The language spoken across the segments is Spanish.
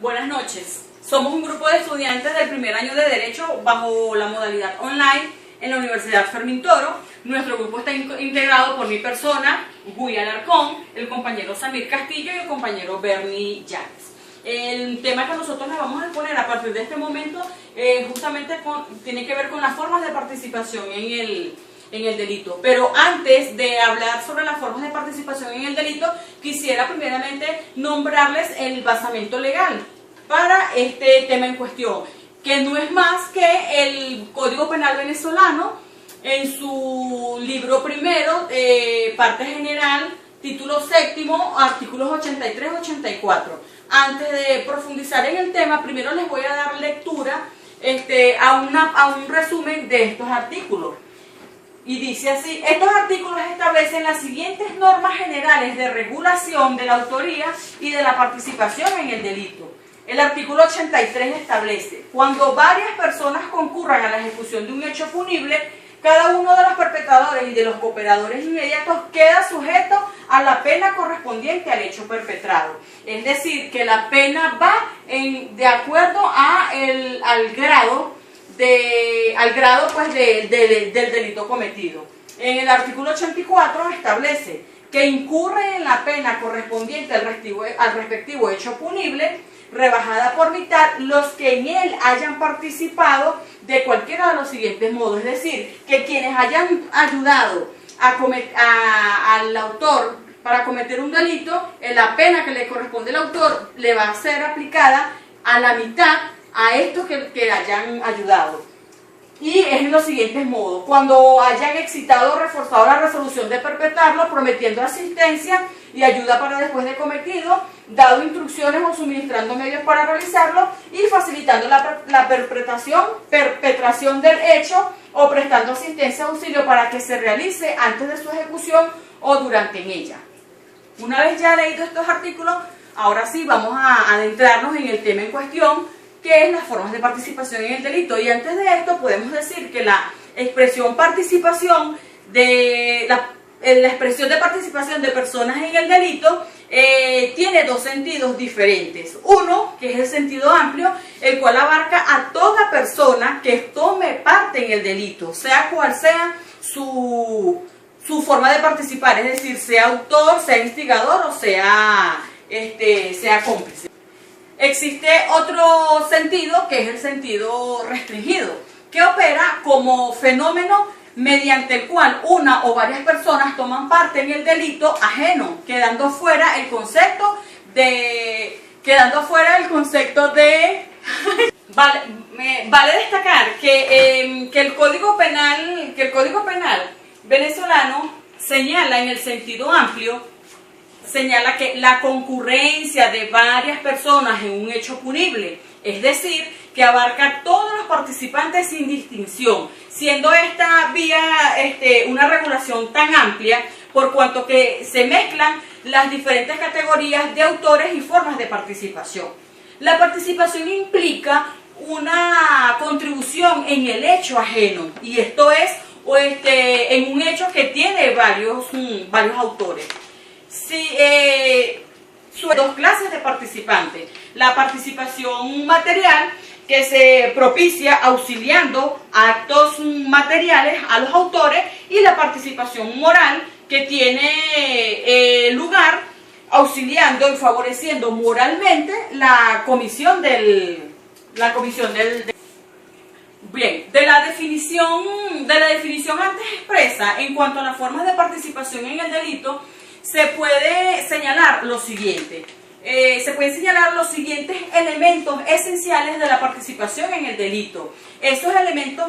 Buenas noches. Somos un grupo de estudiantes del primer año de Derecho bajo la modalidad online en la Universidad Fermín Toro. Nuestro grupo está integrado por mi persona, Guy Alarcón, el compañero Samir Castillo y el compañero Bernie Llanes. El tema que nosotros les vamos a exponer a partir de este momento justamente tiene que ver con las formas de participación en el delito. Pero antes de hablar sobre las formas de participación en el delito, quisiera primeramente nombrarles el basamento legal para este tema en cuestión, que no es más que el Código Penal venezolano en su libro primero, parte general, título séptimo, artículos 83-84. Antes de profundizar en el tema, primero les voy a dar lectura a un resumen de estos artículos. Y dice así: estos artículos establecen las siguientes normas generales de regulación de la autoría y de la participación en el delito. El artículo 83 establece: cuando varias personas concurran a la ejecución de un hecho punible, cada uno de los perpetradores y de los cooperadores inmediatos queda sujeto a la pena correspondiente al hecho perpetrado. Es decir, que la pena va de acuerdo al grado del delito cometido. En el artículo 84 establece que incurre en la pena correspondiente al respectivo hecho punible, rebajada por mitad, los que en él hayan participado de cualquiera de los siguientes modos. Es decir, que quienes hayan ayudado al autor para cometer un delito, la pena que le corresponde al autor le va a ser aplicada a la mitad a estos que hayan ayudado. Y es en los siguientes modos: cuando hayan excitado o reforzado la resolución de perpetrarlo, prometiendo asistencia y ayuda para después de cometido, dado instrucciones o suministrando medios para realizarlo, y facilitando la perpetración del hecho o prestando asistencia o auxilio para que se realice antes de su ejecución o durante en ella. Una vez ya leído estos artículos, ahora sí vamos a adentrarnos en el tema en cuestión, que es las formas de participación en el delito. Y antes de esto podemos decir que la expresión participación la expresión de participación de personas en el delito tiene dos sentidos diferentes. Uno, que es el sentido amplio, el cual abarca a toda persona que tome parte en el delito, sea cual sea su forma de participar, es decir, sea autor, sea instigador o sea cómplice. Existe otro sentido, que es el sentido restringido, que opera como fenómeno mediante el cual una o varias personas toman parte en el delito ajeno, quedando fuera el concepto de vale destacar que el Código Penal venezolano señala en el sentido amplio, señala que la concurrencia de varias personas en un hecho punible, es decir, que abarca a todos los participantes sin distinción, siendo esta vía una regulación tan amplia, por cuanto que se mezclan las diferentes categorías de autores y formas de participación. La participación implica una contribución en el hecho ajeno, y esto es en un hecho que tiene varios autores. Son dos clases de participantes: la participación material, que se propicia auxiliando actos materiales a los autores, y la participación moral, que tiene lugar auxiliando y favoreciendo moralmente la comisión del Bien, de la definición antes expresa en cuanto a las formas de participación en el delito, se puede señalar lo siguiente. Se pueden señalar los siguientes elementos esenciales de la participación en el delito. Estos elementos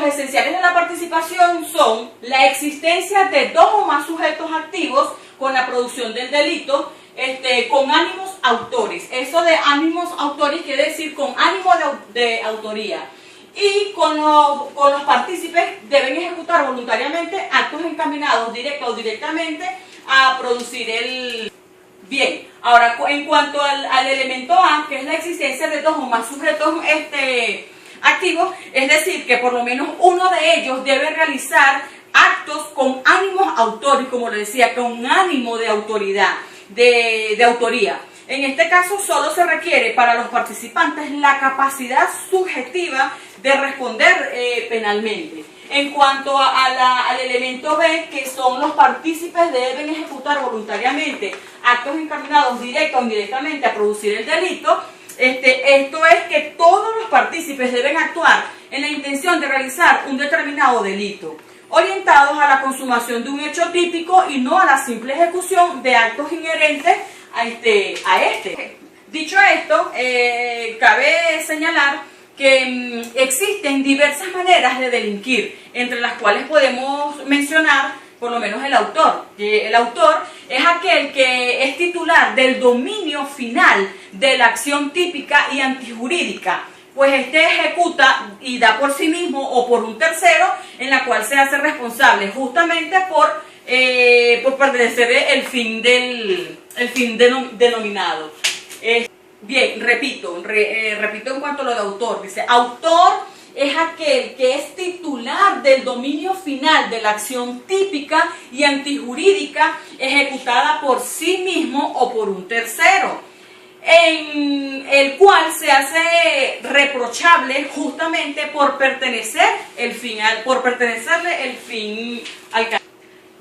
esenciales de la participación son la existencia de dos o más sujetos activos con la producción del delito, con ánimos autores. Eso de ánimos autores quiere decir con ánimo de autoría. Y con los partícipes deben ejecutar voluntariamente actos encaminados directa o directamente a producir el bien. Ahora, en cuanto al elemento A, que es la existencia de dos o más sujetos activos, es decir, que por lo menos uno de ellos debe realizar actos con ánimos autores, como le decía, con ánimo de autoridad, de autoría. En este caso solo se requiere para los participantes la capacidad subjetiva de responder penalmente. En cuanto al elemento B, que son los partícipes deben ejecutar voluntariamente actos encaminados directa o indirectamente a producir el delito, esto es que todos los partícipes deben actuar en la intención de realizar un determinado delito, orientados a la consumación de un hecho típico y no a la simple ejecución de actos inherentes a este. Dicho esto, cabe señalar que existen diversas maneras de delinquir, entre las cuales podemos mencionar por lo menos el autor. El autor es aquel que es titular del dominio final de la acción típica y antijurídica, pues ejecuta y da por sí mismo o por un tercero, en la cual se hace responsable justamente por pertenecer el fin denominado. Bien, repito en cuanto a lo de autor. Dice, autor es aquel que es titular del dominio final de la acción típica y antijurídica ejecutada por sí mismo o por un tercero, en el cual se hace reprochable justamente por pertenecerle el fin al caso.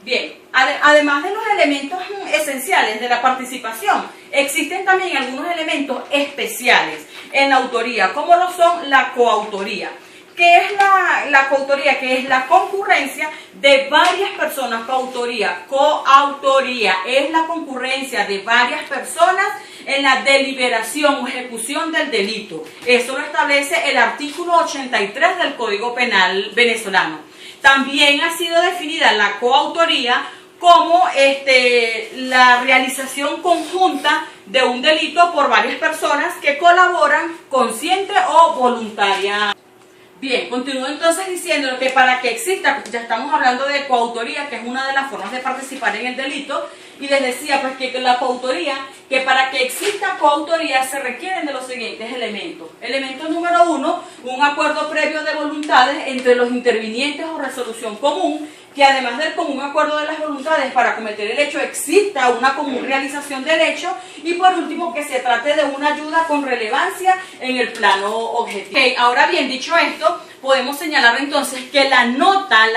Bien, además de los elementos esenciales de la participación, existen también algunos elementos especiales en la autoría, como lo son la coautoría. ¿Qué es la coautoría? Que es la concurrencia de varias personas. Coautoría es la concurrencia de varias personas en la deliberación o ejecución del delito. Eso lo establece el artículo 83 del Código Penal venezolano. También ha sido definida la coautoría como la realización conjunta de un delito por varias personas que colaboran consciente o voluntaria. Bien, continúo entonces diciendo que para que exista, ya estamos hablando de coautoría, que es una de las formas de participar en el delito, y les decía pues que la coautoría, que para que exista coautoría se requieren de los siguientes elementos. Elemento número 1, un acuerdo previo de voluntades entre los intervinientes o resolución común, que además del común acuerdo de las voluntades para cometer el hecho exista una común realización del hecho, y por último que se trate de una ayuda con relevancia en el plano objetivo. Ahora bien, dicho esto, podemos señalar entonces que la nota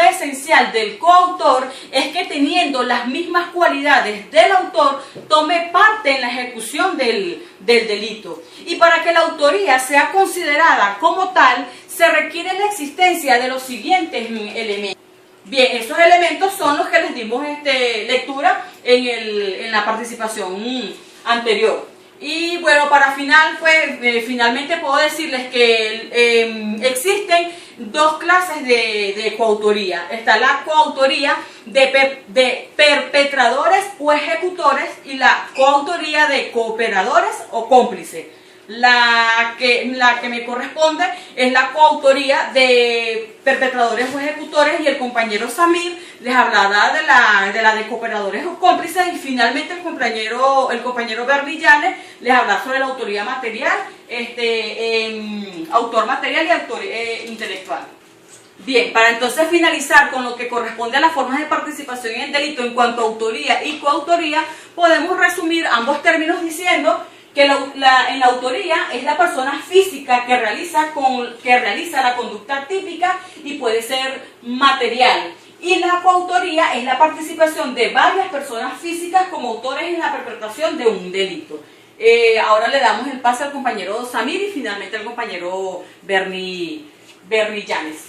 esencial del coautor es que teniendo las mismas cualidades del autor, tome parte en la ejecución del delito. Y para que la autoría sea considerada como tal, se requiere la existencia de los siguientes elementos. Bien, esos elementos son los que les dimos lectura en la participación anterior. Y bueno, para finalmente puedo decirles que existen dos clases de coautoría. Está la coautoría de perpetradores o ejecutores y la coautoría de cooperadores o cómplices. La que me corresponde es la coautoría de perpetradores o ejecutores, y el compañero Samir les hablará de la de cooperadores o cómplices, y finalmente el compañero Bernillanes les hablará sobre la autoría material, autor material y autor intelectual. Bien, para entonces finalizar con lo que corresponde a las formas de participación en el delito en cuanto a autoría y coautoría, podemos resumir ambos términos diciendo que en la autoría es la persona física que realiza la conducta típica y puede ser material. Y la coautoría es la participación de varias personas físicas como autores en la perpetración de un delito. Ahora le damos el pase al compañero Samir y finalmente al compañero Bernillanes.